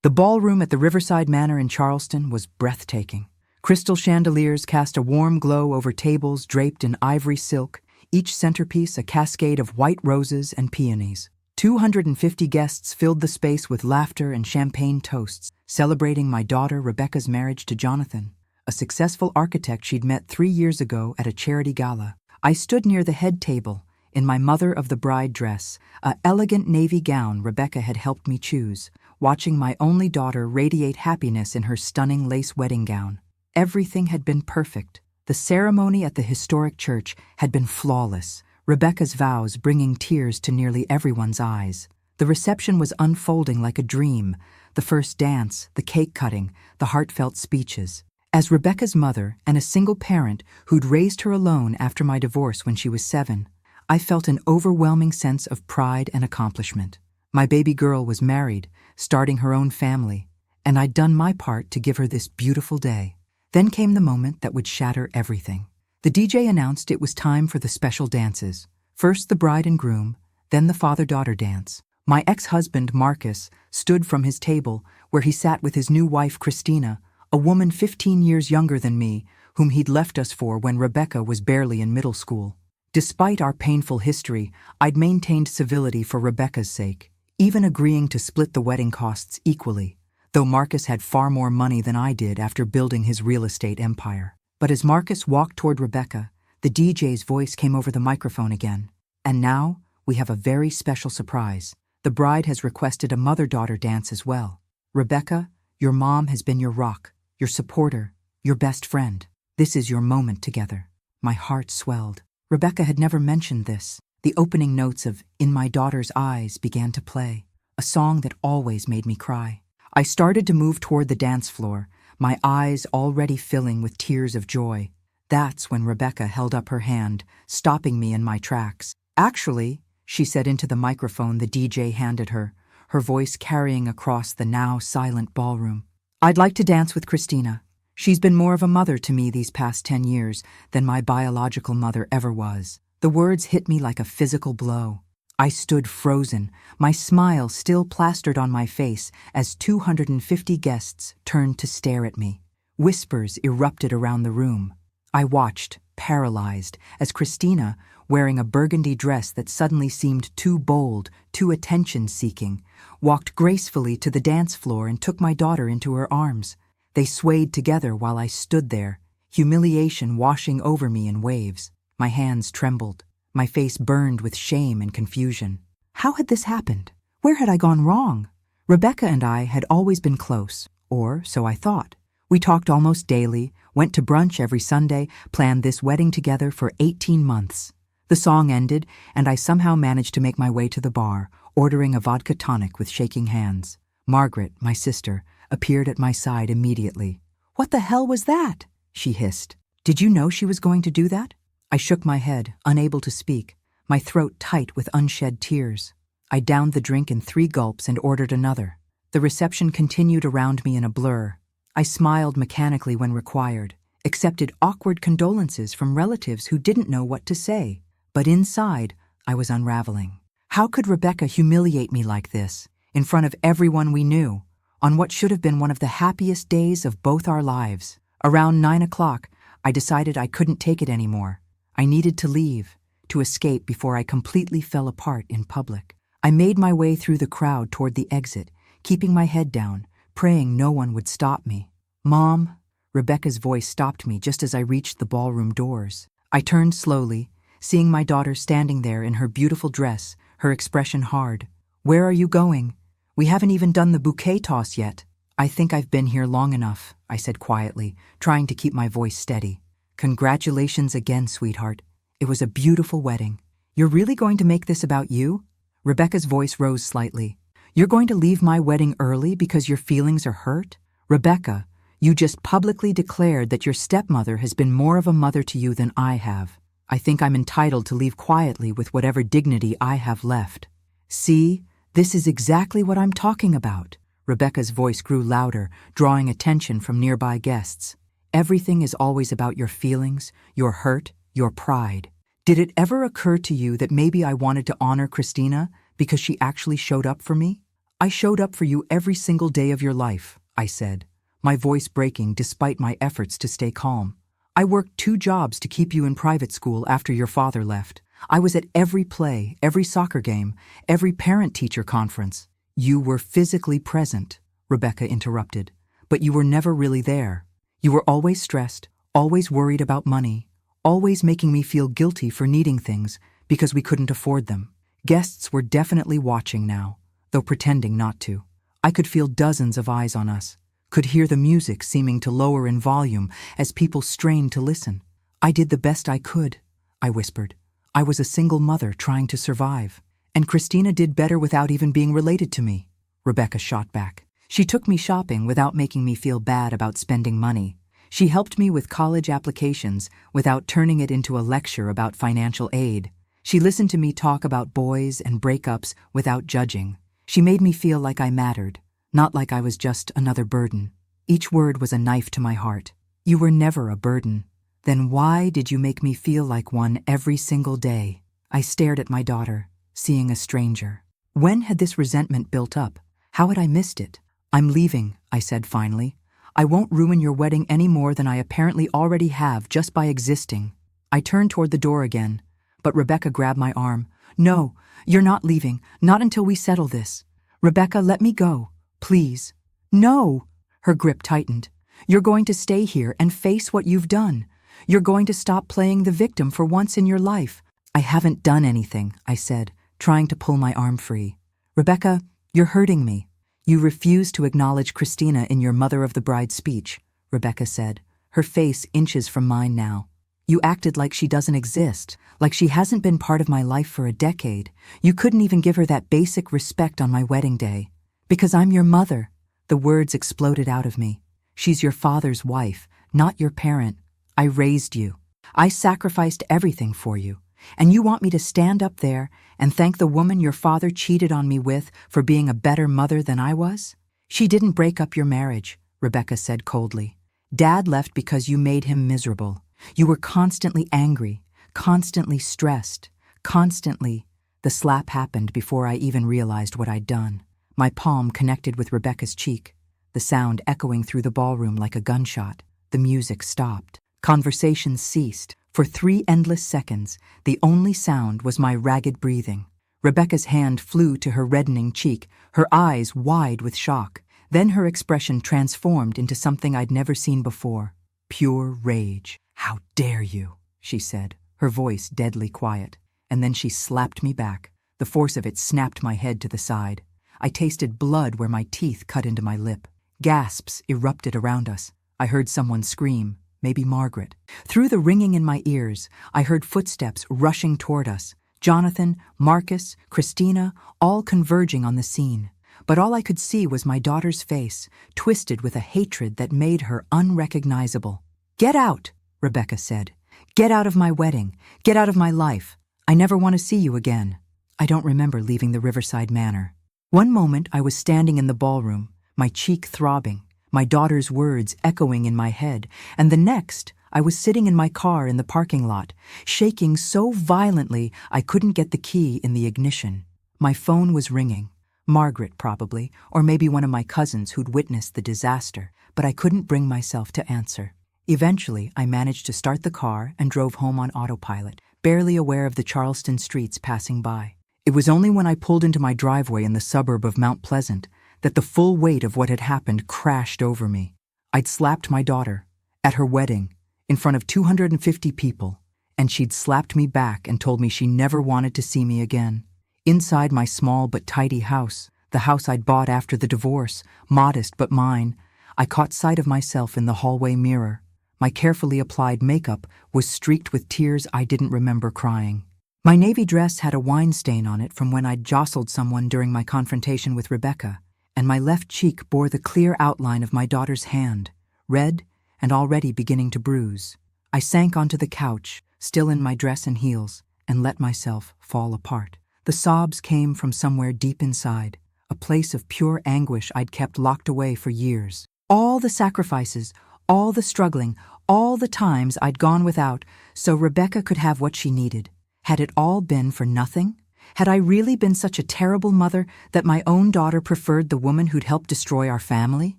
The ballroom at the Riverside Manor in Charleston was breathtaking. Crystal chandeliers cast a warm glow over tables draped in ivory silk, each centerpiece a cascade of white roses and peonies. 250 guests filled the space with laughter and champagne toasts, celebrating my daughter Rebecca's marriage to Jonathan, a successful architect she'd met 3 years ago at a charity gala. I stood near the head table, in my mother-of-the-bride dress, an elegant navy gown Rebecca had helped me choose, watching my only daughter radiate happiness in her stunning lace wedding gown. Everything had been perfect. The ceremony at the historic church had been flawless, Rebecca's vows bringing tears to nearly everyone's eyes. The reception was unfolding like a dream, the first dance, the cake cutting, the heartfelt speeches. As Rebecca's mother and a single parent who'd raised her alone after my divorce when she was 7, I felt an overwhelming sense of pride and accomplishment. My baby girl was married, starting her own family, and I'd done my part to give her this beautiful day. Then came the moment that would shatter everything. The DJ announced it was time for the special dances. First the bride and groom, then the father-daughter dance. My ex-husband, Marcus, stood from his table where he sat with his new wife, Christina, a woman 15 years younger than me, whom he'd left us for when Rebecca was barely in middle school. Despite our painful history, I'd maintained civility for Rebecca's sake, even agreeing to split the wedding costs equally, though Marcus had far more money than I did after building his real estate empire. But as Marcus walked toward Rebecca, the DJ's voice came over the microphone again. And now, we have a very special surprise. The bride has requested a mother-daughter dance as well. Rebecca, your mom has been your rock, your supporter, your best friend. This is your moment together. My heart swelled. Rebecca had never mentioned this. The opening notes of In My Daughter's Eyes began to play, a song that always made me cry. I started to move toward the dance floor, my eyes already filling with tears of joy. That's when Rebecca held up her hand, stopping me in my tracks. Actually, she said into the microphone the DJ handed her, her voice carrying across the now silent ballroom. I'd like to dance with Christina. She's been more of a mother to me these past 10 years than my biological mother ever was. The words hit me like a physical blow. I stood frozen, my smile still plastered on my face as 250 guests turned to stare at me. Whispers erupted around the room. I watched, paralyzed, as Christina, wearing a burgundy dress that suddenly seemed too bold, too attention-seeking, walked gracefully to the dance floor and took my daughter into her arms. They swayed together while I stood there, humiliation washing over me in waves. My hands trembled. My face burned with shame and confusion. How had this happened? Where had I gone wrong? Rebecca and I had always been close, or so I thought. We talked almost daily, went to brunch every Sunday, planned this wedding together for 18 months. The song ended, and I somehow managed to make my way to the bar, ordering a vodka tonic with shaking hands. Margaret, my sister, appeared at my side immediately. "What the hell was that?" she hissed. "Did you know she was going to do that?" I shook my head, unable to speak, my throat tight with unshed tears. I downed the drink in 3 gulps and ordered another. The reception continued around me in a blur. I smiled mechanically when required, accepted awkward condolences from relatives who didn't know what to say. But inside, I was unraveling. How could Rebecca humiliate me like this, in front of everyone we knew, on what should have been one of the happiest days of both our lives? Around 9 o'clock, I decided I couldn't take it anymore. I needed to leave, to escape before I completely fell apart in public. I made my way through the crowd toward the exit, keeping my head down, praying no one would stop me. "Mom," Rebecca's voice stopped me just as I reached the ballroom doors. I turned slowly, seeing my daughter standing there in her beautiful dress, her expression hard. "Where are you going? We haven't even done the bouquet toss yet." "I think I've been here long enough," I said quietly, trying to keep my voice steady. "Congratulations again, sweetheart. It was a beautiful wedding. You're really going to make this about you?" Rebecca's voice rose slightly. "You're going to leave my wedding early because your feelings are hurt? Rebecca, you just publicly declared that your stepmother has been more of a mother to you than I have. I think I'm entitled to leave quietly with whatever dignity I have left." "See, this is exactly what I'm talking about." Rebecca's voice grew louder, drawing attention from nearby guests. "Everything is always about your feelings, your hurt, your pride. Did it ever occur to you that maybe I wanted to honor Christina because she actually showed up for me? I showed up for you every single day of your life, I said, my voice breaking despite my efforts to stay calm. I worked 2 jobs to keep you in private school after your father left. I was at every play, every soccer game, every parent-teacher conference. You were physically present, Rebecca interrupted, but you were never really there. You were always stressed, always worried about money, always making me feel guilty for needing things because we couldn't afford them. Guests were definitely watching now, though pretending not to. I could feel dozens of eyes on us, could hear the music seeming to lower in volume as people strained to listen. I did the best I could, I whispered. I was a single mother trying to survive. And Christina did better without even being related to me, Rebecca shot back. She took me shopping without making me feel bad about spending money. She helped me with college applications without turning it into a lecture about financial aid. She listened to me talk about boys and breakups without judging. She made me feel like I mattered, not like I was just another burden. Each word was a knife to my heart. You were never a burden. Then why did you make me feel like one every single day? I stared at my daughter, seeing a stranger. When had this resentment built up? How had I missed it? I'm leaving, I said finally. I won't ruin your wedding any more than I apparently already have just by existing. I turned toward the door again, but Rebecca grabbed my arm. No, you're not leaving, not until we settle this. Rebecca, let me go, please. No! Her grip tightened. You're going to stay here and face what you've done. You're going to stop playing the victim for once in your life. I haven't done anything, I said, trying to pull my arm free. Rebecca, you're hurting me. You refuse to acknowledge Christina in your mother of the bride speech, Rebecca said, her face inches from mine now. You acted like she doesn't exist, like she hasn't been part of my life for a decade. You couldn't even give her that basic respect on my wedding day. Because I'm your mother. The words exploded out of me. She's your father's wife, not your parent. I raised you. I sacrificed everything for you. And you want me to stand up there and thank the woman your father cheated on me with for being a better mother than I was? She didn't break up your marriage, Rebecca said coldly. Dad left because you made him miserable. You were constantly angry, constantly stressed, constantly. The slap happened before I even realized what I'd done. My palm connected with Rebecca's cheek, the sound echoing through the ballroom like a gunshot. The music stopped. Conversation ceased. For 3 endless seconds, the only sound was my ragged breathing. Rebecca's hand flew to her reddening cheek, her eyes wide with shock. Then her expression transformed into something I'd never seen before. Pure rage. How dare you, she said, her voice deadly quiet. And then she slapped me back. The force of it snapped my head to the side. I tasted blood where my teeth cut into my lip. Gasps erupted around us. I heard someone scream. Maybe Margaret. Through the ringing in my ears, I heard footsteps rushing toward us. Jonathan, Marcus, Christina, all converging on the scene. But all I could see was my daughter's face, twisted with a hatred that made her unrecognizable. Get out, Rebecca said. Get out of my wedding. Get out of my life. I never want to see you again. I don't remember leaving the Riverside Manor. One moment I was standing in the ballroom, my cheek throbbing, my daughter's words echoing in my head, and the next, I was sitting in my car in the parking lot, shaking so violently I couldn't get the key in the ignition. My phone was ringing. Margaret, probably, or maybe one of my cousins who'd witnessed the disaster, but I couldn't bring myself to answer. Eventually, I managed to start the car and drove home on autopilot, barely aware of the Charleston streets passing by. It was only when I pulled into my driveway in the suburb of Mount Pleasant that the full weight of what had happened crashed over me. I'd slapped my daughter, at her wedding, in front of 250 people, and she'd slapped me back and told me she never wanted to see me again. Inside my small but tidy house, the house I'd bought after the divorce, modest but mine, I caught sight of myself in the hallway mirror. My carefully applied makeup was streaked with tears I didn't remember crying. My navy dress had a wine stain on it from when I'd jostled someone during my confrontation with Rebecca, and my left cheek bore the clear outline of my daughter's hand, red and already beginning to bruise. I sank onto the couch, still in my dress and heels, and let myself fall apart. The sobs came from somewhere deep inside, a place of pure anguish I'd kept locked away for years. All the sacrifices, all the struggling, all the times I'd gone without so Rebecca could have what she needed. Had it all been for nothing? Had I really been such a terrible mother that my own daughter preferred the woman who'd helped destroy our family?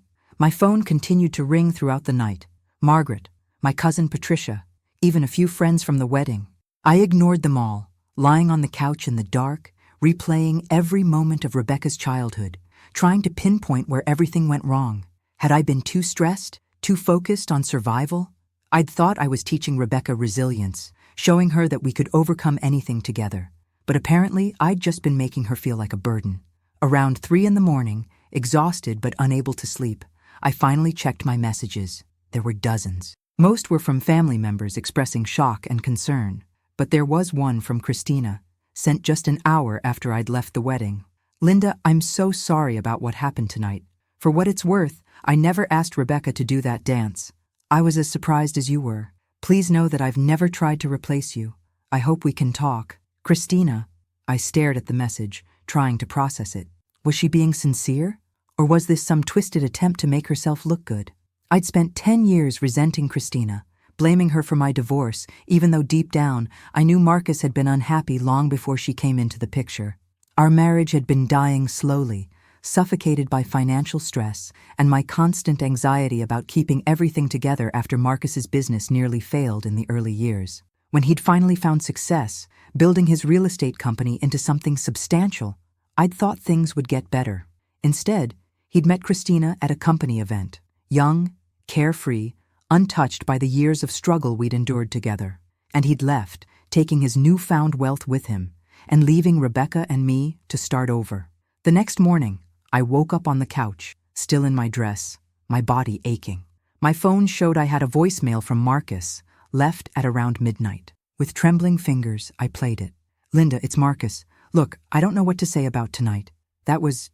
My phone continued to ring throughout the night. Margaret, my cousin Patricia, even a few friends from the wedding. I ignored them all, lying on the couch in the dark, replaying every moment of Rebecca's childhood, trying to pinpoint where everything went wrong. Had I been too stressed, too focused on survival? I'd thought I was teaching Rebecca resilience, showing her that we could overcome anything together. But apparently, I'd just been making her feel like a burden. Around 3 a.m, exhausted but unable to sleep, I finally checked my messages. There were dozens. Most were from family members expressing shock and concern. But there was one from Christina, sent just an hour after I'd left the wedding. Linda, I'm so sorry about what happened tonight. For what it's worth, I never asked Rebecca to do that dance. I was as surprised as you were. Please know that I've never tried to replace you. I hope we can talk. Christina. I stared at the message, trying to process it. Was she being sincere? Or was this some twisted attempt to make herself look good? I'd spent 10 years resenting Christina, blaming her for my divorce, even though deep down I knew Marcus had been unhappy long before she came into the picture. Our marriage had been dying slowly, suffocated by financial stress and my constant anxiety about keeping everything together after Marcus's business nearly failed in the early years. When he'd finally found success, building his real estate company into something substantial, I'd thought things would get better. Instead, he'd met Christina at a company event, young, carefree, untouched by the years of struggle we'd endured together. And he'd left, taking his newfound wealth with him, and leaving Rebecca and me to start over. The next morning, I woke up on the couch, still in my dress, my body aching. My phone showed I had a voicemail from Marcus, left at around midnight. With trembling fingers, I played it. Linda, it's Marcus. Look, I don't know what to say about tonight. That was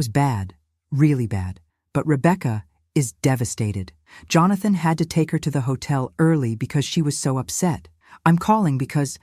bad, really bad. But Rebecca is devastated. Jonathan had to take her to the hotel early because she was so upset. I'm calling because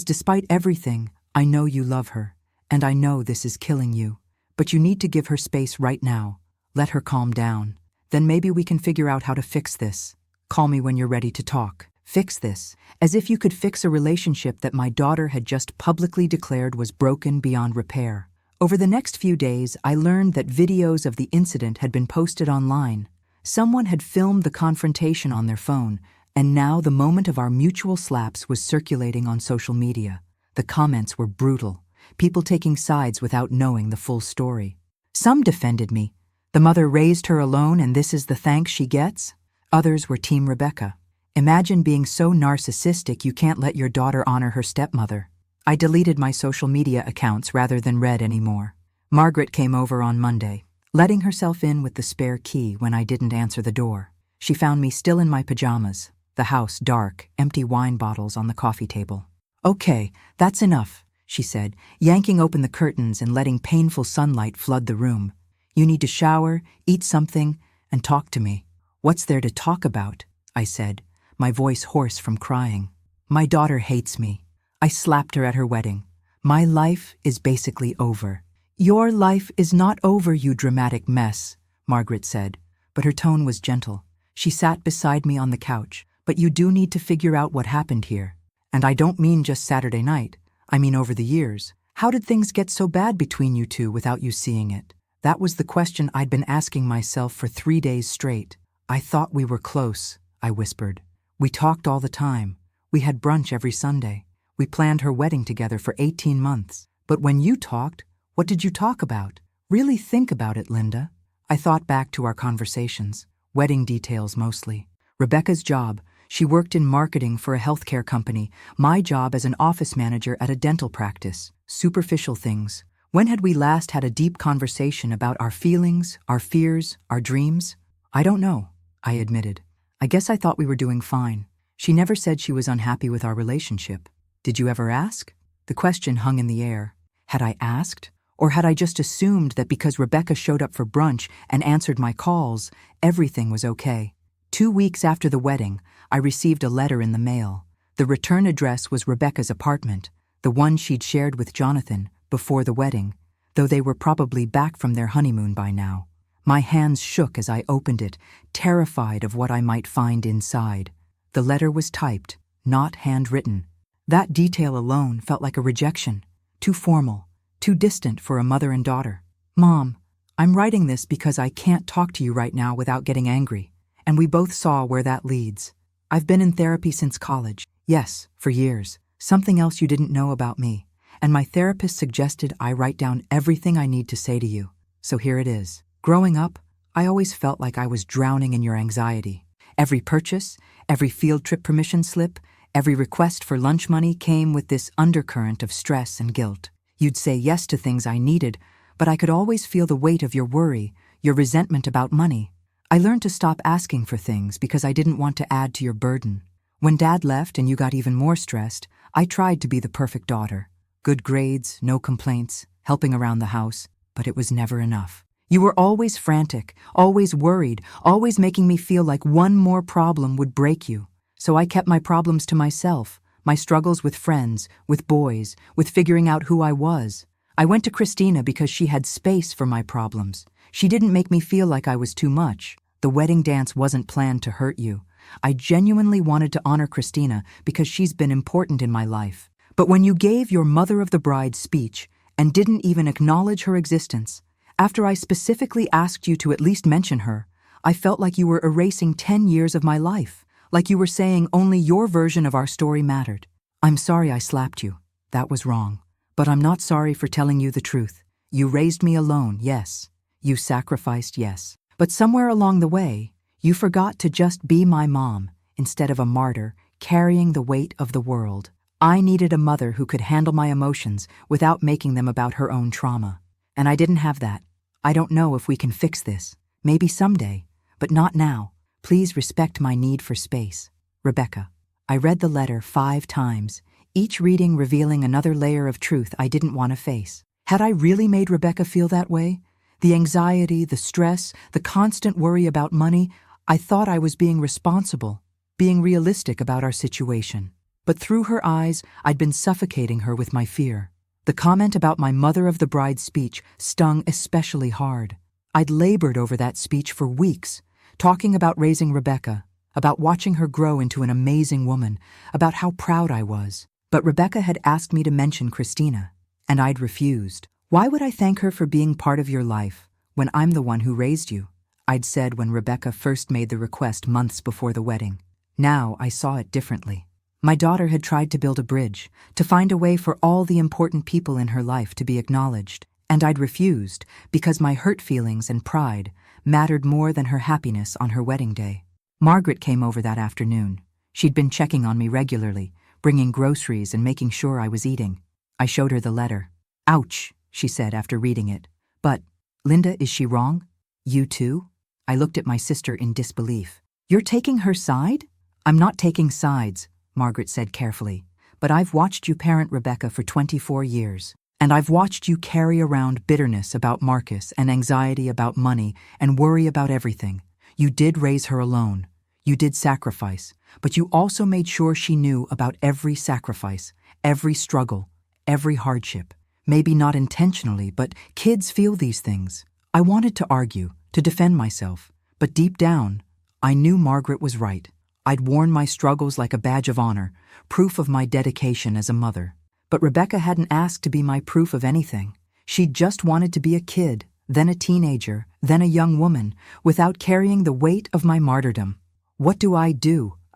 despite everything, I know you love her, and I know this is killing you. But you need to give her space right now. Let her calm down. Then maybe we can figure out how to fix this. Call me when you're ready to talk. Fix this, as if you could fix a relationship that my daughter had just publicly declared was broken beyond repair. Over the next few days, I learned that videos of the incident had been posted online. Someone had filmed the confrontation on their phone, and now the moment of our mutual slaps was circulating on social media. The comments were brutal, people taking sides without knowing the full story. Some defended me. The mother raised her alone and this is the thanks she gets? Others were Team Rebecca. Imagine being so narcissistic you can't let your daughter honor her stepmother. I deleted my social media accounts rather than read anymore. Margaret came over on Monday, letting herself in with the spare key when I didn't answer the door. She found me still in my pajamas, the house dark, empty wine bottles on the coffee table. Okay, that's enough, she said, yanking open the curtains and letting painful sunlight flood the room. You need to shower, eat something, and talk to me. What's there to talk about? I said, my voice hoarse from crying. My daughter hates me. I slapped her at her wedding. My life is basically over. Your life is not over, you dramatic mess, Margaret said, but her tone was gentle. She sat beside me on the couch. But you do need to figure out what happened here. And I don't mean just Saturday night. I mean over the years. How did things get so bad between you two without you seeing it? That was the question I'd been asking myself for 3 days straight. I thought we were close, I whispered. We talked all the time. We had brunch every Sunday. We planned her wedding together for 18 months. But when you talked, what did you talk about? Really think about it, Linda. I thought back to our conversations, wedding details mostly. Rebecca's job. She worked in marketing for a healthcare company, my job as an office manager at a dental practice. Superficial things. When had we last had a deep conversation about our feelings, our fears, our dreams? I don't know, I admitted. I guess I thought we were doing fine. She never said she was unhappy with our relationship. Did you ever ask? The question hung in the air. Had I asked? Or had I just assumed that because Rebecca showed up for brunch and answered my calls, everything was okay? 2 weeks after the wedding, I received a letter in the mail. The return address was Rebecca's apartment, the one she'd shared with Jonathan before the wedding, though they were probably back from their honeymoon by now. My hands shook as I opened it, terrified of what I might find inside. The letter was typed, not handwritten. That detail alone felt like a rejection. too formal, too distant for a mother and daughter. Mom, I'm writing this because I can't talk to you right now without getting angry, and we both saw where that leads. I've been in therapy since college. Yes, for years. Something else you didn't know about me. And my therapist suggested I write down everything I need to say to you. So here it is. Growing up, I always felt like I was drowning in your anxiety. Every purchase, every field trip permission slip, every request for lunch money came with this undercurrent of stress and guilt. You'd say yes to things I needed, but I could always feel the weight of your worry, your resentment about money. I learned to stop asking for things because I didn't want to add to your burden. When Dad left and you got even more stressed, I tried to be the perfect daughter. Good grades, no complaints, helping around the house, but it was never enough. You were always frantic, always worried, always making me feel like one more problem would break you. So I kept my problems to myself, my struggles with friends, with boys, with figuring out who I was. I went to Christina because she had space for my problems. She didn't make me feel like I was too much. The wedding dance wasn't planned to hurt you. I genuinely wanted to honor Christina because she's been important in my life. But when you gave your mother of the bride speech and didn't even acknowledge her existence, after I specifically asked you to at least mention her, I felt like you were erasing 10 years of my life, like you were saying only your version of our story mattered. I'm sorry I slapped you. That was wrong. But I'm not sorry for telling you the truth. You raised me alone, yes. You sacrificed, yes. But somewhere along the way, you forgot to just be my mom instead of a martyr carrying the weight of the world. I needed a mother who could handle my emotions without making them about her own trauma. And I didn't have that. I don't know if we can fix this. Maybe someday, but not now. Please respect my need for space. Rebecca. I read the letter 5 times, each reading revealing another layer of truth I didn't want to face. Had I really made Rebecca feel that way? The anxiety, the stress, the constant worry about money, I thought I was being responsible, being realistic about our situation. But through her eyes, I'd been suffocating her with my fear. The comment about my mother of the bride speech stung especially hard. I'd labored over that speech for weeks, talking about raising Rebecca, about watching her grow into an amazing woman, about how proud I was. But Rebecca had asked me to mention Christina, and I'd refused. Why would I thank her for being part of your life when I'm the one who raised you? I'd said when Rebecca first made the request months before the wedding. Now I saw it differently. My daughter had tried to build a bridge, to find a way for all the important people in her life to be acknowledged, and I'd refused because my hurt feelings and pride mattered more than her happiness on her wedding day. Margaret came over that afternoon. She'd been checking on me regularly, bringing groceries and making sure I was eating. I showed her the letter. Ouch, she said after reading it. But, Linda, is she wrong? You too? I looked at my sister in disbelief. You're taking her side? I'm not taking sides, Margaret said carefully, but I've watched you parent Rebecca for 24 years, and I've watched you carry around bitterness about Marcus and anxiety about money and worry about everything. You did raise her alone. You did sacrifice, but you also made sure she knew about every sacrifice, every struggle, every hardship. Maybe not intentionally, but kids feel these things. I wanted to argue, to defend myself, but deep down, I knew Margaret was right. I'd worn my struggles like a badge of honor, proof of my dedication as a mother. But Rebecca hadn't asked to be my proof of anything. She'd just wanted to be a kid, then a teenager, then a young woman, without carrying the weight of my martyrdom. What do?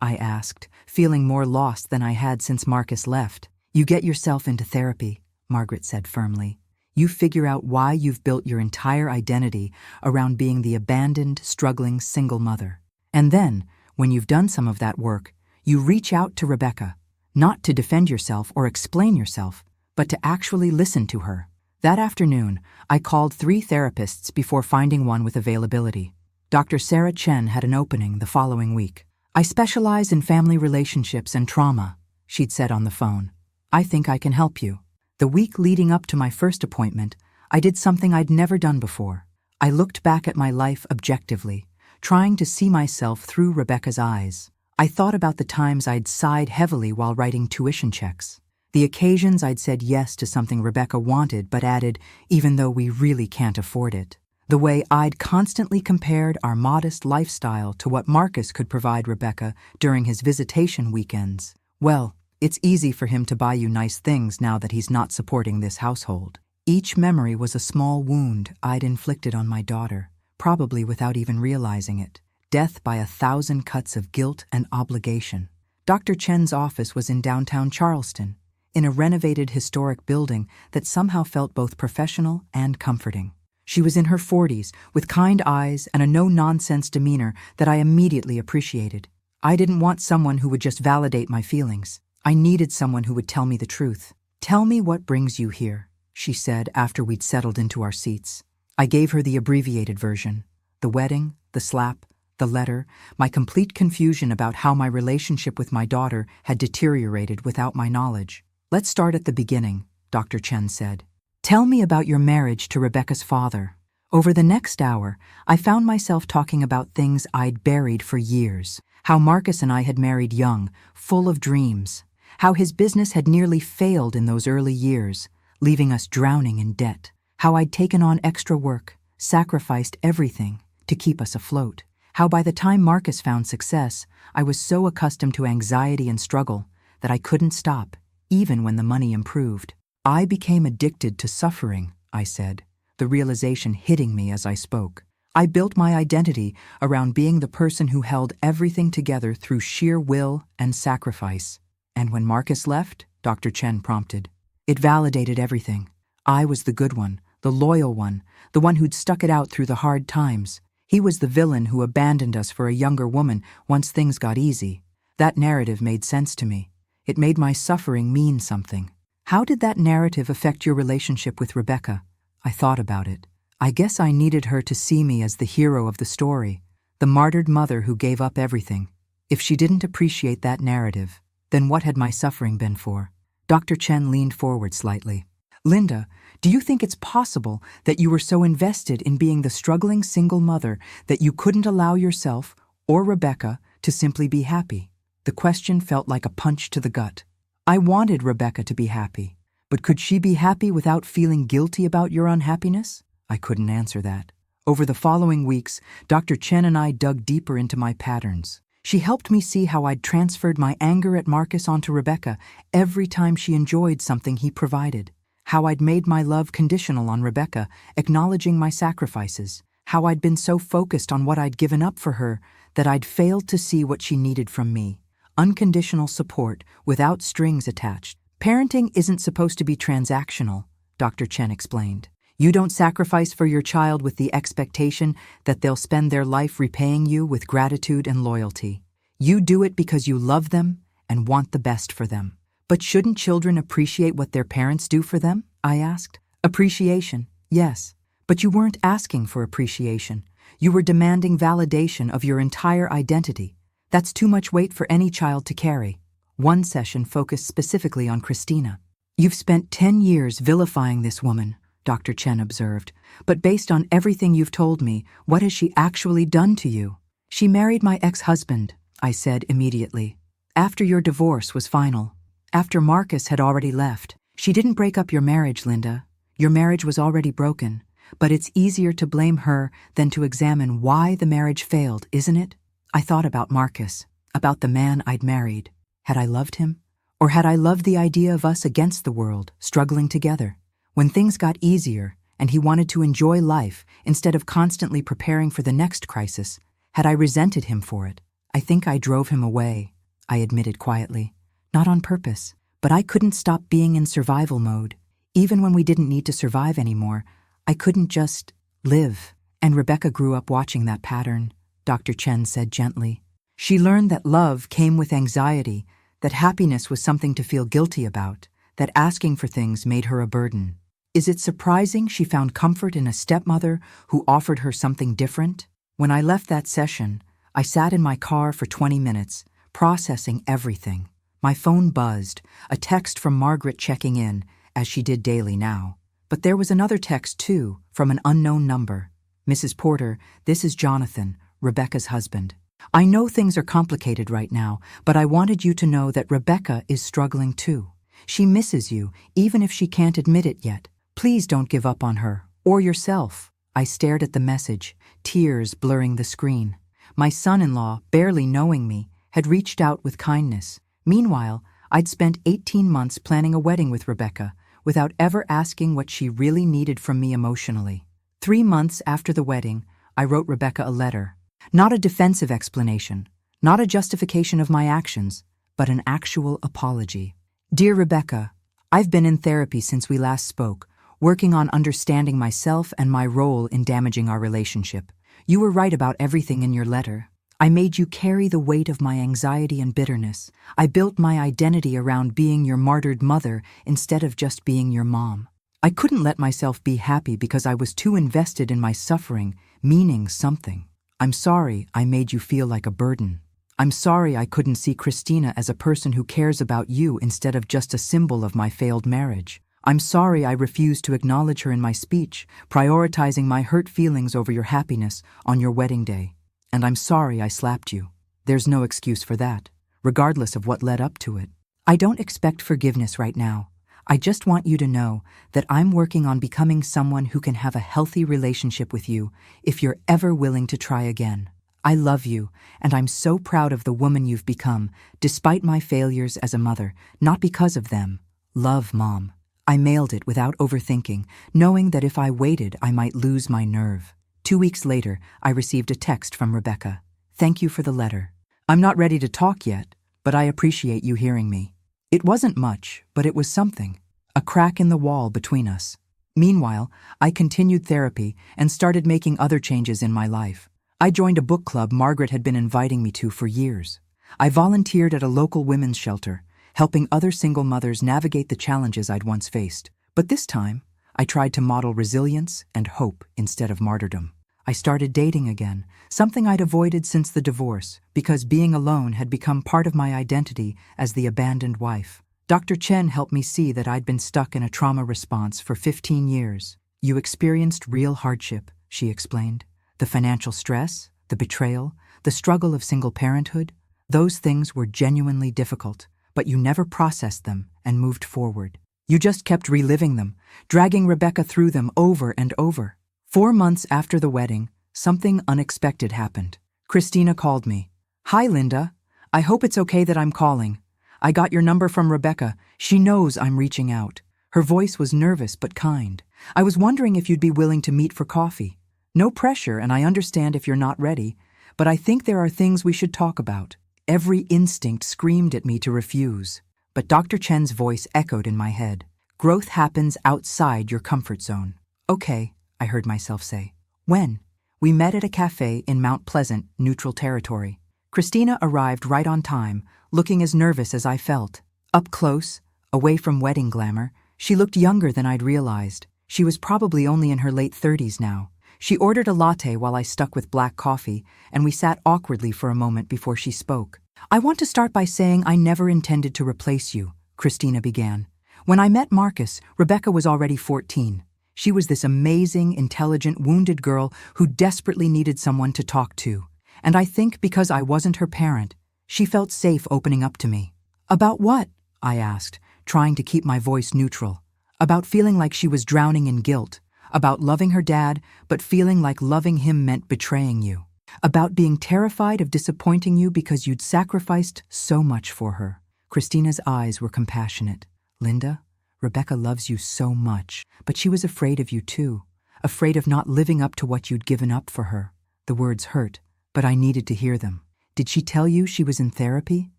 I asked, feeling more lost than I had since Marcus left. You get yourself into therapy, Margaret said firmly. You figure out why you've built your entire identity around being the abandoned, struggling single mother. And then, when you've done some of that work, you reach out to Rebecca, not to defend yourself or explain yourself, but to actually listen to her. That afternoon, I called 3 therapists before finding one with availability. Dr. Sarah Chen had an opening the following week. I specialize in family relationships and trauma, she'd said on the phone. I think I can help you. The week leading up to my first appointment, I did something I'd never done before. I looked back at my life objectively, trying to see myself through Rebecca's eyes. I thought about the times I'd sighed heavily while writing tuition checks, the occasions I'd said yes to something Rebecca wanted but added, even though we really can't afford it, the way I'd constantly compared our modest lifestyle to what Marcus could provide Rebecca during his visitation weekends. Well, It's easy for him to buy you nice things now that he's not supporting this household. Each memory was a small wound I'd inflicted on my daughter, probably without even realizing it. Death by 1,000 cuts of guilt and obligation. Dr. Chen's office was in downtown Charleston, in a renovated historic building that somehow felt both professional and comforting. She was in her 40s, with kind eyes and a no-nonsense demeanor that I immediately appreciated. I didn't want someone who would just validate my feelings. I needed someone who would tell me the truth. "Tell me what brings you here," she said after we'd settled into our seats. I gave her the abbreviated version. The wedding, the slap, the letter, my complete confusion about how my relationship with my daughter had deteriorated without my knowledge. "Let's start at the beginning," Dr. Chen said. "Tell me about your marriage to Rebecca's father." Over the next hour, I found myself talking about things I'd buried for years. How Marcus and I had married young, full of dreams. How his business had nearly failed in those early years, leaving us drowning in debt. How I'd taken on extra work, sacrificed everything to keep us afloat. How by the time Marcus found success, I was so accustomed to anxiety and struggle that I couldn't stop, even when the money improved. "I became addicted to suffering," I said, the realization hitting me as I spoke. "I built my identity around being the person who held everything together through sheer will and sacrifice." "And when Marcus left," Dr. Chen prompted, "it validated everything. I was the good one, the loyal one, the one who'd stuck it out through the hard times. He was the villain who abandoned us for a younger woman once things got easy." That narrative made sense to me. It made my suffering mean something. "How did that narrative affect your relationship with Rebecca?" I thought about it. I guess I needed her to see me as the hero of the story, the martyred mother who gave up everything. If she didn't appreciate that narrative, then what had my suffering been for? Dr. Chen leaned forward slightly. "Linda, do you think it's possible that you were so invested in being the struggling single mother that you couldn't allow yourself, or Rebecca, to simply be happy?" The question felt like a punch to the gut. I wanted Rebecca to be happy, but could she be happy without feeling guilty about your unhappiness? I couldn't answer that. Over the following weeks, Dr. Chen and I dug deeper into my patterns. She helped me see how I'd transferred my anger at Marcus onto Rebecca every time she enjoyed something he provided. How I'd made my love conditional on Rebecca, acknowledging my sacrifices. How I'd been so focused on what I'd given up for her that I'd failed to see what she needed from me. Unconditional support without strings attached. "Parenting isn't supposed to be transactional," Dr. Chen explained. "You don't sacrifice for your child with the expectation that they'll spend their life repaying you with gratitude and loyalty. You do it because you love them and want the best for them." "But shouldn't children appreciate what their parents do for them?" I asked. "Appreciation, yes. But you weren't asking for appreciation. You were demanding validation of your entire identity. That's too much weight for any child to carry." One session focused specifically on Christina. "You've spent 10 years vilifying this woman," Dr. Chen observed. "But based on everything you've told me, what has she actually done to you?" "She married my ex-husband," I said immediately. "After your divorce was final. After Marcus had already left. She didn't break up your marriage, Linda. Your marriage was already broken. But it's easier to blame her than to examine why the marriage failed, isn't it?" I thought about Marcus, about the man I'd married. Had I loved him? Or had I loved the idea of us against the world, struggling together? When things got easier and he wanted to enjoy life instead of constantly preparing for the next crisis, had I resented him for it? "I think I drove him away," I admitted quietly. "Not on purpose, but I couldn't stop being in survival mode. Even when we didn't need to survive anymore, I couldn't just live." "And Rebecca grew up watching that pattern," Dr. Chen said gently. "She learned that love came with anxiety, that happiness was something to feel guilty about, that asking for things made her a burden. Is it surprising she found comfort in a stepmother who offered her something different?" When I left that session, I sat in my car for 20 minutes, processing everything. My phone buzzed, a text from Margaret checking in, as she did daily now. But there was another text, too, from an unknown number. "Mrs. Porter, this is Jonathan, Rebecca's husband. I know things are complicated right now, but I wanted you to know that Rebecca is struggling too. She misses you, even if she can't admit it yet. Please don't give up on her, or yourself." I stared at the message, tears blurring the screen. My son-in-law, barely knowing me, had reached out with kindness. Meanwhile, I'd spent 18 months planning a wedding with Rebecca without ever asking what she really needed from me emotionally. 3 months after the wedding, I wrote Rebecca a letter. Not a defensive explanation, not a justification of my actions, but an actual apology. Dear Rebecca, I've been in therapy since we last spoke, working on understanding myself and my role in damaging our relationship. You were right about everything in your letter. I made you carry the weight of my anxiety and bitterness. I built my identity around being your martyred mother instead of just being your mom. I couldn't let myself be happy because I was too invested in my suffering, meaning something. I'm sorry I made you feel like a burden. I'm sorry I couldn't see Christina as a person who cares about you instead of just a symbol of my failed marriage. I'm sorry I refused to acknowledge her in my speech, prioritizing my hurt feelings over your happiness on your wedding day. And I'm sorry I slapped you. There's no excuse for that, regardless of what led up to it. I don't expect forgiveness right now. I just want you to know that I'm working on becoming someone who can have a healthy relationship with you if you're ever willing to try again. I love you, and I'm so proud of the woman you've become, despite my failures as a mother, not because of them. Love, Mom. I mailed it without overthinking, knowing that if I waited, I might lose my nerve. 2 weeks later, I received a text from Rebecca. Thank you for the letter. I'm not ready to talk yet, but I appreciate you hearing me. It wasn't much, but it was something. A crack in the wall between us. Meanwhile, I continued therapy and started making other changes in my life. I joined a book club Margaret had been inviting me to for years. I volunteered at a local women's shelter, helping other single mothers navigate the challenges I'd once faced. But this time, I tried to model resilience and hope instead of martyrdom. I started dating again, something I'd avoided since the divorce, because being alone had become part of my identity as the abandoned wife. Dr. Chen helped me see that I'd been stuck in a trauma response for 15 years. You experienced real hardship, she explained. The financial stress, the betrayal, the struggle of single parenthood, those things were genuinely difficult, but you never processed them and moved forward. You just kept reliving them, dragging Rebecca through them over and over. 4 months after the wedding, something unexpected happened. Christina called me. Hi, Linda. I hope it's okay that I'm calling. I got your number from Rebecca. She knows I'm reaching out. Her voice was nervous but kind. I was wondering if you'd be willing to meet for coffee. No pressure, and I understand if you're not ready, but I think there are things we should talk about. Every instinct screamed at me to refuse, but Dr. Chen's voice echoed in my head. Growth happens outside your comfort zone. Okay, I heard myself say. When? We met at a cafe in Mount Pleasant, neutral territory. Christina arrived right on time, looking as nervous as I felt. Up close, away from wedding glamour, she looked younger than I'd realized. She was probably only in her late 30s now. She ordered a latte while I stuck with black coffee, and we sat awkwardly for a moment before she spoke. I want to start by saying I never intended to replace you, Christina began. When I met Marcus, Rebecca was already 14. She was this amazing, intelligent, wounded girl who desperately needed someone to talk to. And I think because I wasn't her parent, she felt safe opening up to me. About what? I asked, trying to keep my voice neutral. About feeling like she was drowning in guilt. About loving her dad, but feeling like loving him meant betraying you. About being terrified of disappointing you because you'd sacrificed so much for her. Christina's eyes were compassionate. Linda, Rebecca loves you so much, but she was afraid of you too. Afraid of not living up to what you'd given up for her. The words hurt, but I needed to hear them. Did she tell you she was in therapy?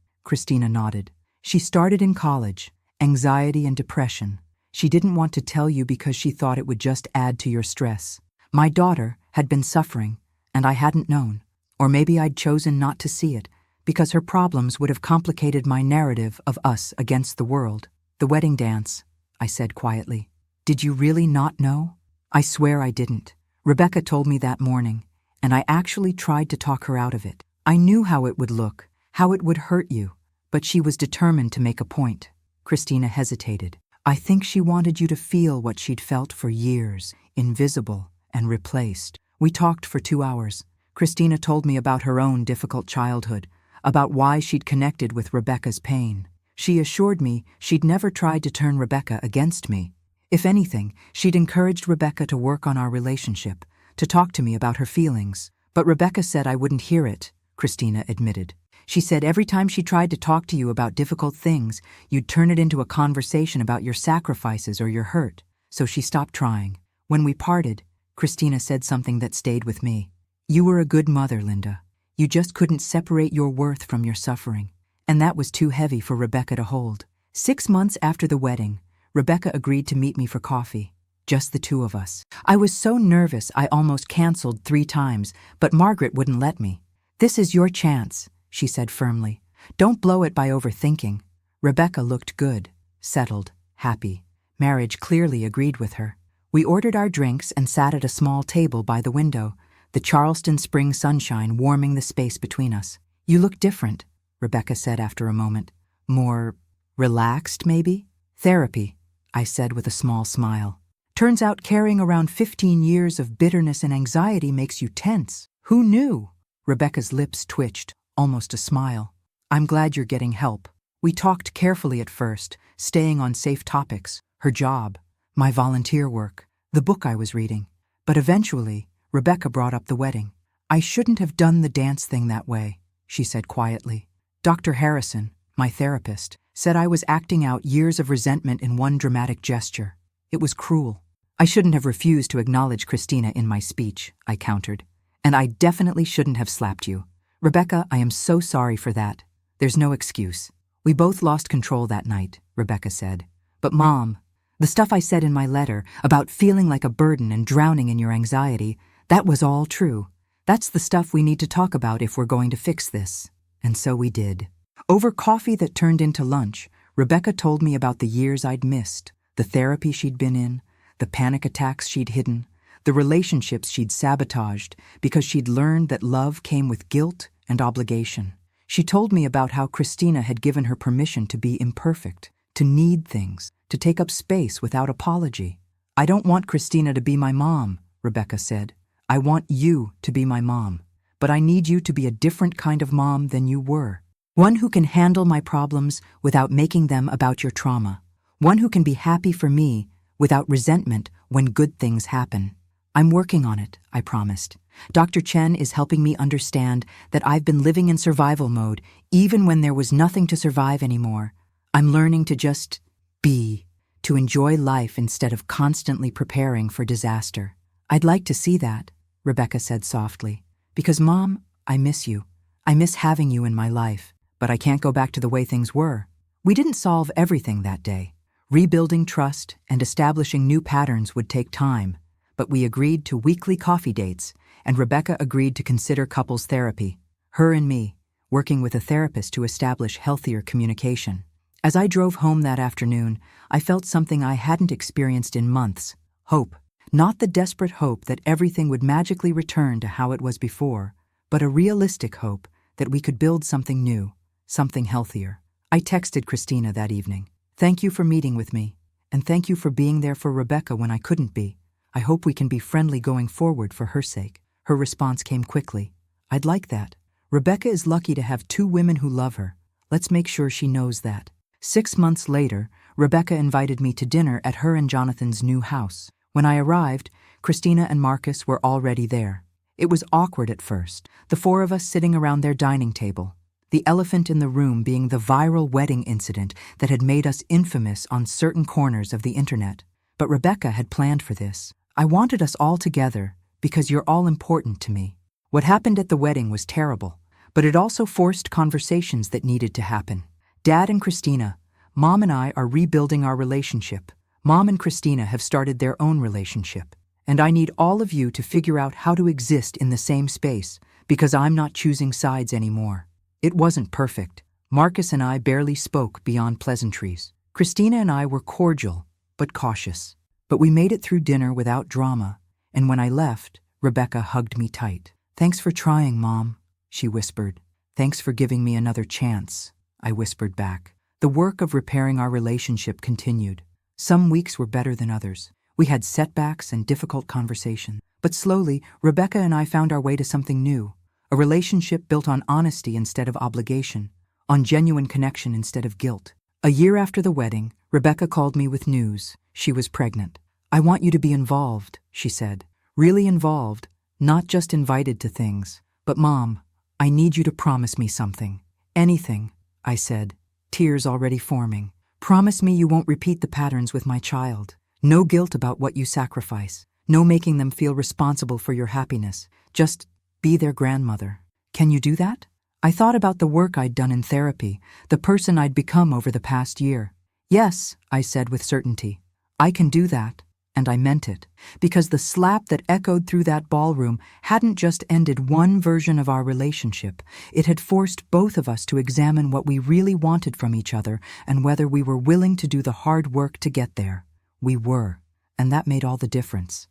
Christina nodded. She started in college, anxiety and depression. She didn't want to tell you because she thought it would just add to your stress. My daughter had been suffering, and I hadn't known. Or maybe I'd chosen not to see it, because her problems would have complicated my narrative of us against the world. The wedding dance, I said quietly. Did you really not know? I swear I didn't. Rebecca told me that morning, and I actually tried to talk her out of it. I knew how it would look, how it would hurt you, but she was determined to make a point. Christina hesitated. I think she wanted you to feel what she'd felt for years, invisible and replaced. We talked for 2 hours. Christina told me about her own difficult childhood, about why she'd connected with Rebecca's pain. She assured me she'd never tried to turn Rebecca against me. If anything, she'd encouraged Rebecca to work on our relationship, to talk to me about her feelings. But Rebecca said I wouldn't hear it, Christina admitted. She said every time she tried to talk to you about difficult things, you'd turn it into a conversation about your sacrifices or your hurt, so she stopped trying. When we parted, Christina said something that stayed with me. You were a good mother, Linda. You just couldn't separate your worth from your suffering. And that was too heavy for Rebecca to hold. 6 months after the wedding, Rebecca agreed to meet me for coffee. Just the two of us. I was so nervous I almost canceled 3 times, but Margaret wouldn't let me. This is your chance, she said firmly. Don't blow it by overthinking. Rebecca looked good, settled, happy. Marriage clearly agreed with her. We ordered our drinks and sat at a small table by the window, the Charleston spring sunshine warming the space between us. You look different, Rebecca said after a moment. More relaxed, maybe? Therapy, I said with a small smile. Turns out carrying around 15 years of bitterness and anxiety makes you tense. Who knew? Rebecca's lips twitched, almost a smile. I'm glad you're getting help. We talked carefully at first, staying on safe topics, her job, my volunteer work, the book I was reading. But eventually, Rebecca brought up the wedding. I shouldn't have done the dance thing that way, she said quietly. Dr. Harrison, my therapist, said I was acting out years of resentment in one dramatic gesture. It was cruel. I shouldn't have refused to acknowledge Christina in my speech, I countered. And I definitely shouldn't have slapped you. Rebecca, I am so sorry for that. There's no excuse. We both lost control that night, Rebecca said. But Mom, the stuff I said in my letter about feeling like a burden and drowning in your anxiety, that was all true. That's the stuff we need to talk about if we're going to fix this. And so we did. Over coffee that turned into lunch, Rebecca told me about the years I'd missed, the therapy she'd been in, the panic attacks she'd hidden, the relationships she'd sabotaged because she'd learned that love came with guilt and obligation. She told me about how Christina had given her permission to be imperfect, to need things, to take up space without apology. I don't want Christina to be my mom, Rebecca said. I want you to be my mom. But I need you to be a different kind of mom than you were. One who can handle my problems without making them about your trauma. One who can be happy for me without resentment when good things happen. I'm working on it, I promised. Dr. Chen is helping me understand that I've been living in survival mode even when there was nothing to survive anymore. I'm learning to just be, to enjoy life instead of constantly preparing for disaster. I'd like to see that, Rebecca said softly. Because, Mom, I miss you. I miss having you in my life, but I can't go back to the way things were. We didn't solve everything that day. Rebuilding trust and establishing new patterns would take time, but we agreed to weekly coffee dates, and Rebecca agreed to consider couples therapy, her and me, working with a therapist to establish healthier communication. As I drove home that afternoon, I felt something I hadn't experienced in months: hope. Not the desperate hope that everything would magically return to how it was before, but a realistic hope that we could build something new, something healthier. I texted Christina that evening. Thank you for meeting with me, and thank you for being there for Rebecca when I couldn't be. I hope we can be friendly going forward for her sake. Her response came quickly. I'd like that. Rebecca is lucky to have 2 women who love her. Let's make sure she knows that. 6 months later, Rebecca invited me to dinner at her and Jonathan's new house. When I arrived, Christina and Marcus were already there. It was awkward at first, the 4 of us sitting around their dining table. The elephant in the room being the viral wedding incident that had made us infamous on certain corners of the internet. But Rebecca had planned for this. I wanted us all together because you're all important to me. What happened at the wedding was terrible, but it also forced conversations that needed to happen. Dad and Christina, Mom and I are rebuilding our relationship. Mom and Christina have started their own relationship, and I need all of you to figure out how to exist in the same space because I'm not choosing sides anymore. It wasn't perfect. Marcus and I barely spoke beyond pleasantries. Christina and I were cordial, but cautious. But we made it through dinner without drama, and when I left, Rebecca hugged me tight. Thanks for trying, Mom, she whispered. Thanks for giving me another chance, I whispered back. The work of repairing our relationship continued. Some weeks were better than others. We had setbacks and difficult conversations. But slowly, Rebecca and I found our way to something new. A relationship built on honesty instead of obligation, on genuine connection instead of guilt. A year after the wedding, Rebecca called me with news. She was pregnant. I want you to be involved, she said. Really involved, not just invited to things. But Mom, I need you to promise me something. Anything, I said, tears already forming. Promise me you won't repeat the patterns with my child. No guilt about what you sacrifice. No making them feel responsible for your happiness. Just be their grandmother. Can you do that? I thought about the work I'd done in therapy, the person I'd become over the past year. Yes, I said with certainty. I can do that. And I meant it, because the slap that echoed through that ballroom hadn't just ended one version of our relationship. It had forced both of us to examine what we really wanted from each other and whether we were willing to do the hard work to get there. We were, and that made all the difference.